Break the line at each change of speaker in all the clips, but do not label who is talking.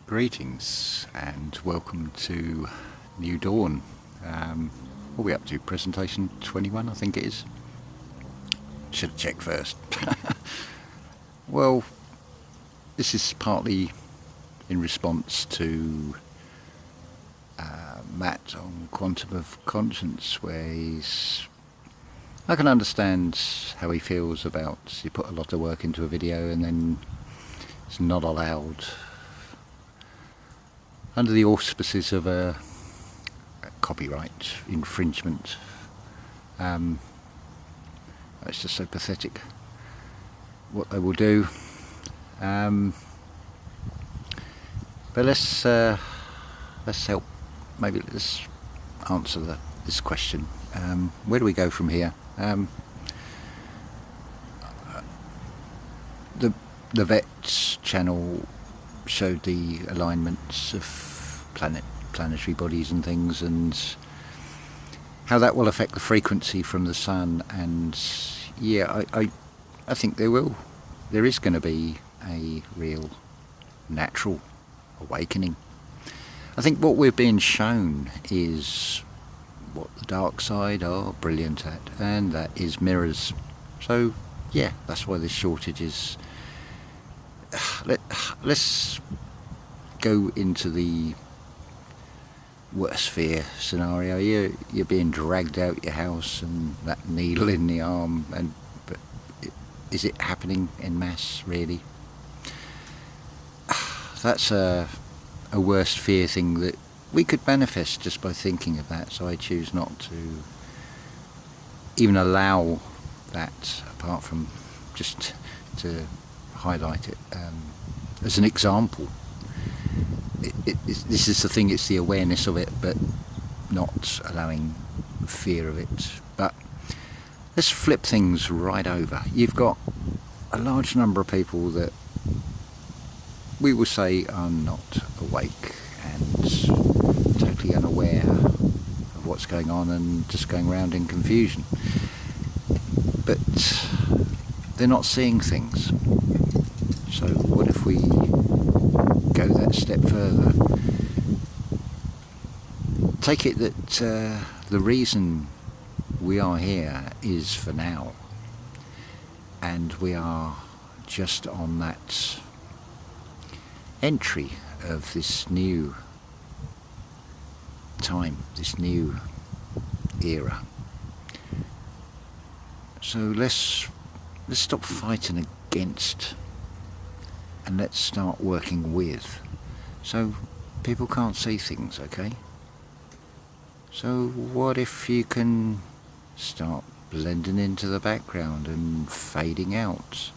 Greetings and welcome to New Dawn. What are we up to? Presentation 21, I think it is. Should have checked first. Well, this is partly in response to Matt on Quantum of Conscience, where I can understand how he feels about you put a lot of work into a video and then it's not allowed under the auspices of a copyright infringement. It's just so pathetic what they will do. But let's help. Maybe let's answer this question. Where do we go from here? The Vets channel showed the alignments of planetary bodies and things, and how that will affect the frequency from the sun. And yeah, I think there is going to be a real natural awakening. I think what we're being shown is what the dark side are brilliant at, and that is mirrors. So yeah, that's why this shortage is. Let's go into the worst fear scenario. You're being dragged out your house and that needle in the arm, but is it happening en masse really? That's a worst fear thing that we could manifest just by thinking of that, so I choose not to even allow that, apart from just to highlight it as an example. This is the thing, it's the awareness of it, but not allowing fear of it. But let's flip things right over. You've got a large number of people that we will say are not awake and totally unaware of what's going on and just going around in confusion. But they're not seeing things. So what if we go that step further? Take it that the reason we are here is for now, and we are just on that entry of this new time, this new era. So let's stop fighting against and let's start working with. So people can't see things, okay? So what if you can start blending into the background and fading out?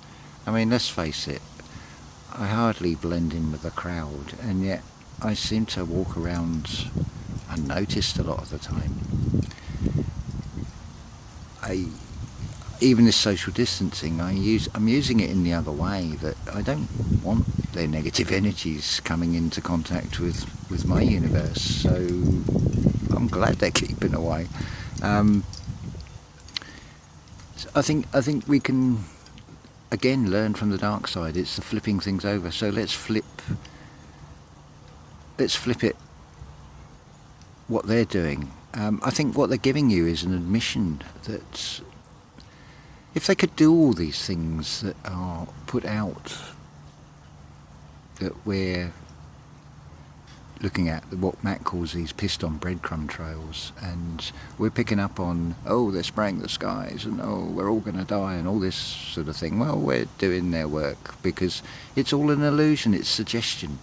I mean, let's face it, I hardly blend in with the crowd, and yet I seem to walk around unnoticed a lot of the time. Even this social distancing, I'm using it in the other way, that I don't want their negative energies coming into contact with my universe, so I'm glad they're keeping away. I think we can again learn from the dark side. It's the flipping things over. So let's flip it, what they're doing. I think what they're giving you is an admission that if they could do all these things that are put out, that we're looking at, what Matt calls these pissed on breadcrumb trails, and we're picking up on, oh, they're spraying the skies, and oh, we're all going to die, and all this sort of thing. Well, we're doing their work because it's all an illusion, it's suggestion.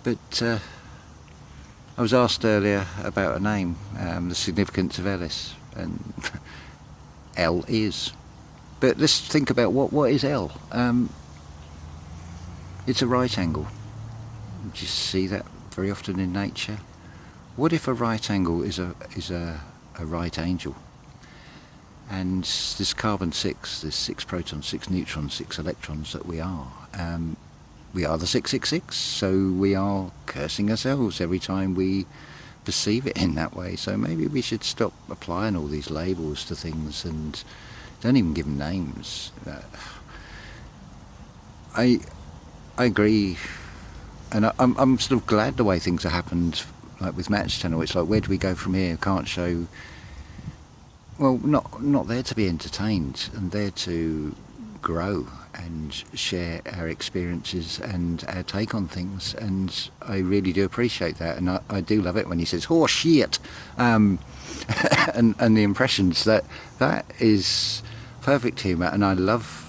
But I was asked earlier about a name, the significance of Ellis, and L is. But let's think about what is L. It's a right angle. You see that very often in nature. What if a right angle is a right angel? And this carbon 6, there's 6 protons, 6 neutrons, 6 electrons that we are the 666, so we are cursing ourselves every time we perceive it in that way. So maybe we should stop applying all these labels to things and don't even give them names. I agree and I'm sort of glad the way things have happened, like with Matt's channel. It's like, where do we go from here? Can't show, well, not there to be entertained, and there to grow and share our experiences and our take on things, and I really do appreciate that, and I do love it when he says "oh shit," and the impressions, that is perfect humour, and I love.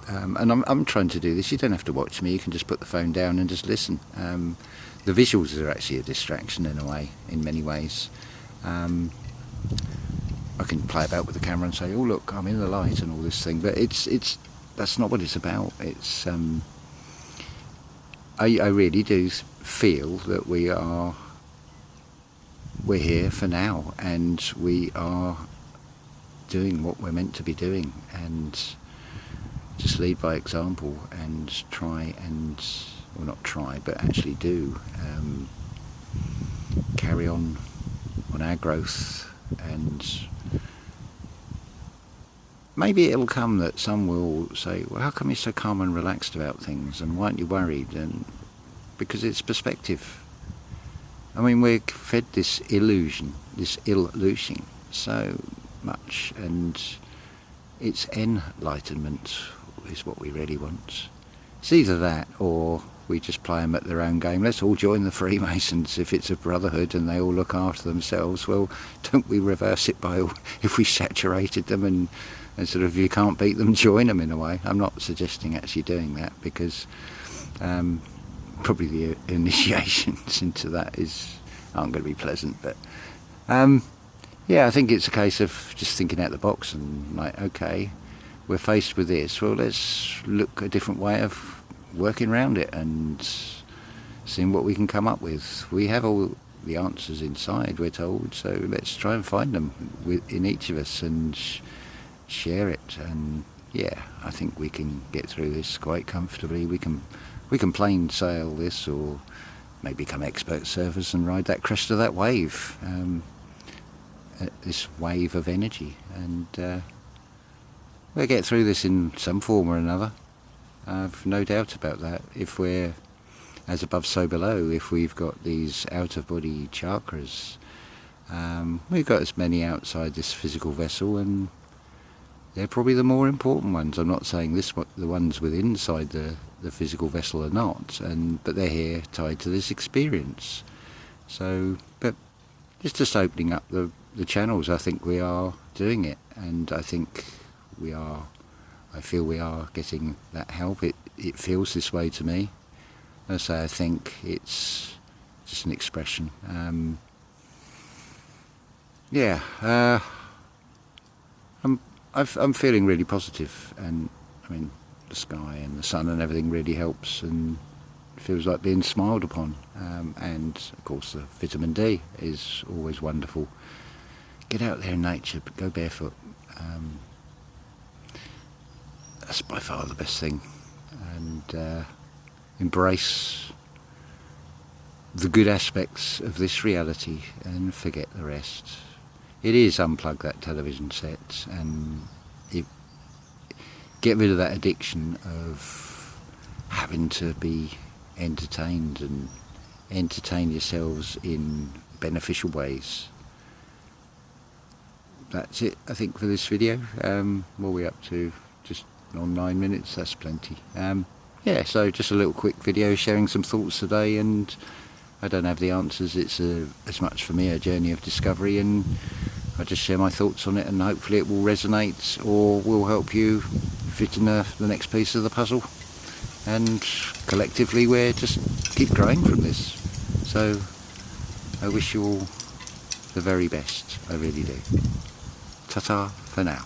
And I'm trying to do this. You don't have to watch me. You can just put the phone down and just listen. The visuals are actually a distraction in a way, in many ways. I can play about with the camera and say, "Oh look, I'm in the light," and all this thing. But that's not what it's about. It's I really do feel that we're here for now, and we are doing what we're meant to be doing, and just lead by example and try and, well, not try, but actually do carry on our growth, and maybe it'll come that some will say, well, how come you're so calm and relaxed about things, and why aren't you worried? And because it's perspective. I mean, we're fed this illusion so much, and it's enlightenment is what we really want. It's either that, or we just play them at their own game. Let's all join the Freemasons if it's a brotherhood and they all look after themselves. Well, don't we reverse it by, if we saturated them and sort of, you can't beat them, join them in a way. I'm not suggesting actually doing that, because probably the initiations into that aren't going to be pleasant, but yeah, I think it's a case of just thinking out the box and like, okay, we're faced with this, well, let's look a different way of working around it and seeing what we can come up with. We have all the answers inside, we're told, so let's try and find them in each of us and share it. And yeah, I think we can get through this quite comfortably. We can plain sail this, or maybe become expert surfers and ride that crest of that wave, this wave of energy, and we'll get through this in some form or another. I've no doubt about that. If we're as above so below, if we've got these out-of-body chakras, we've got as many outside this physical vessel, and they're probably the more important ones. I'm not saying the ones within inside the physical vessel are not, but they're here tied to this experience. So, but it's just opening up the channels. I think we are doing it, and I feel we are getting that help. It feels this way to me. As I say, I think it's just an expression. Yeah, I'm feeling really positive, and I mean, the sky and the sun and everything really helps, and feels like being smiled upon. And of course, the vitamin D is always wonderful. Get out there in nature, but go barefoot. That's by far the best thing. And embrace the good aspects of this reality and forget the rest. It is unplug that television set and get rid of that addiction of having to be entertained, and entertain yourselves in beneficial ways. That's it, I think, for this video. What are we up to? Just on 9 minutes, that's plenty. Yeah, so just a little quick video sharing some thoughts today, and I don't have the answers. It's as much for me a journey of discovery, and I just share my thoughts on it, and hopefully it will resonate or will help you fit in the next piece of the puzzle. And collectively we're just keep growing from this. So I wish you all the very best, I really do. Ta-ta for now.